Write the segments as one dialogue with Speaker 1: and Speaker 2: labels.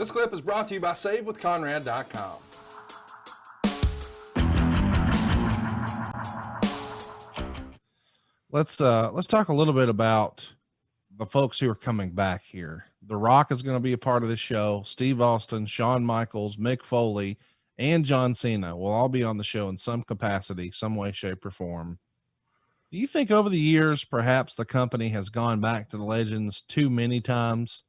Speaker 1: This clip is brought to you by SaveWithConrad.com.
Speaker 2: Let's talk a little bit about the folks who are coming back here. The Rock is going to be a part of this show. Steve Austin, Shawn Michaels, Mick Foley, and John Cena will all be on the show in some capacity, some way, shape, or form. Do you think over the years, perhaps the company has gone back to the legends too many times?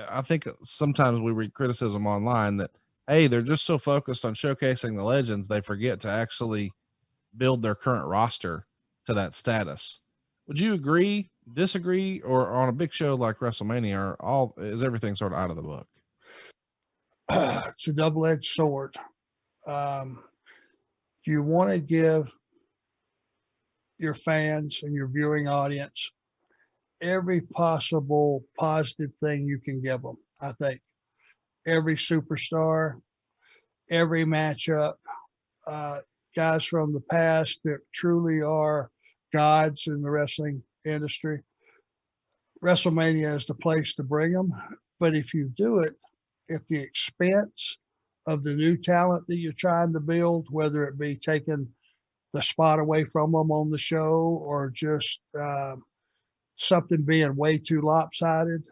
Speaker 2: I think sometimes we read criticism online that, hey, they're just so focused on showcasing the legends, they forget to actually build their current roster to that status. Would you agree, disagree, or on a big show like WrestleMania, is everything sort of out of the book?
Speaker 3: It's a double-edged sword. You want to give your fans and your viewing audience every possible positive thing you can give them. I think every superstar, every matchup, guys from the past that truly are gods in the wrestling industry. WrestleMania is the place to bring them. But if you do it at the expense of the new talent that you're trying to build, whether it be taking the spot away from them on the show or just something being way too lopsided,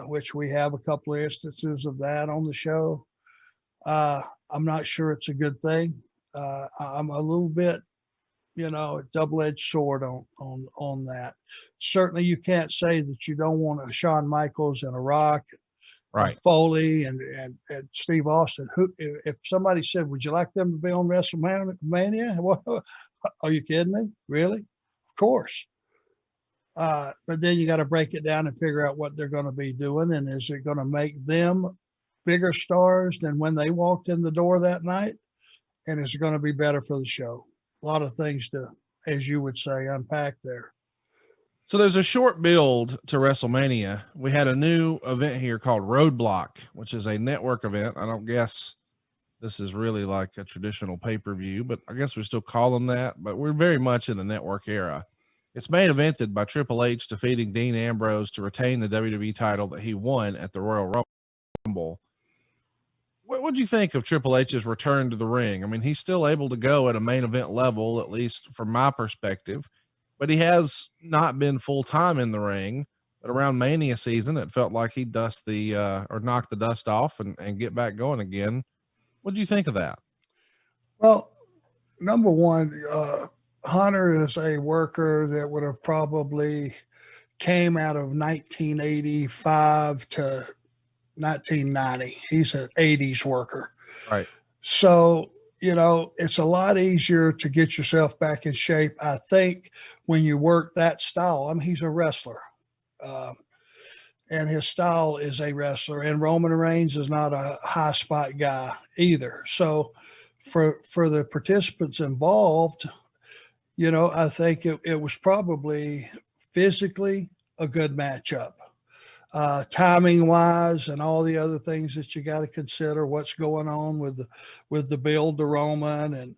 Speaker 3: which we have a couple of instances of that on the show, I'm not sure it's a good thing. I'm a little bit, a double-edged sword on that. Certainly you can't say that you don't want a Shawn Michaels and a Rock,
Speaker 2: right,
Speaker 3: Foley and Steve Austin. If somebody said, would you like them to be on WrestleMania? What, are you kidding me? Really? Of course. But then you got to break it down and figure out what they're going to be doing. And is it going to make them bigger stars than when they walked in the door that night? And is it going to be better for the show? A lot of things to, as you would say, unpack there.
Speaker 2: So there's a short build to WrestleMania. We had a new event here called Roadblock, which is a network event. I don't guess this is really like a traditional pay-per-view, but I guess we still call them that. But we're very much in the network era. It's main evented by Triple H defeating Dean Ambrose to retain the WWE title that he won at the Royal Rumble. What do you think of Triple H's return to the ring? I mean, he's still able to go at a main event level, at least from my perspective, but he has not been full-time in the ring. But around Mania season, it felt like he'd knock the dust off and get back going again. What do you think of that?
Speaker 3: Well, number one, Hunter is a worker that would have probably came out of 1985 to 1990. He's an 80s worker.
Speaker 2: Right.
Speaker 3: So, it's a lot easier to get yourself back in shape, I think, when you work that style. I mean, he's a wrestler. And his style is a wrestler. And Roman Reigns is not a high spot guy either. So for the participants involved, I think it was probably physically a good matchup. Timing wise and all the other things that you got to consider, what's going on with the build to Roman and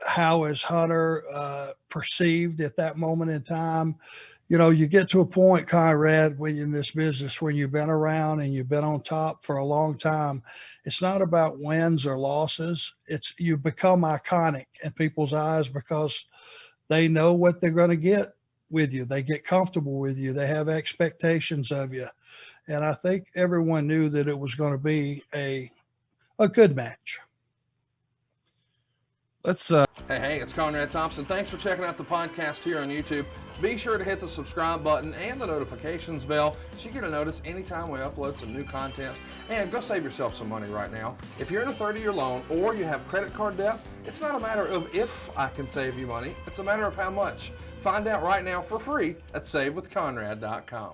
Speaker 3: how is Hunter perceived at that moment in time. You get to a point, Conrad, when you're in this business, when you've been around and you've been on top for a long time, it's not about wins or losses. It's you become iconic in people's eyes because they know what they're going to get with you. They get comfortable with you. They have expectations of you. And I think everyone knew that it was going to be a good match.
Speaker 2: Let's
Speaker 1: Hey, it's Conrad Thompson. Thanks for checking out the podcast here on YouTube. Be sure to hit the subscribe button and the notifications bell so you get a notice anytime we upload some new content. And go save yourself some money right now. If you're in a 30-year loan or you have credit card debt, it's not a matter of if I can save you money. It's a matter of how much. Find out right now for free at SaveWithConrad.com.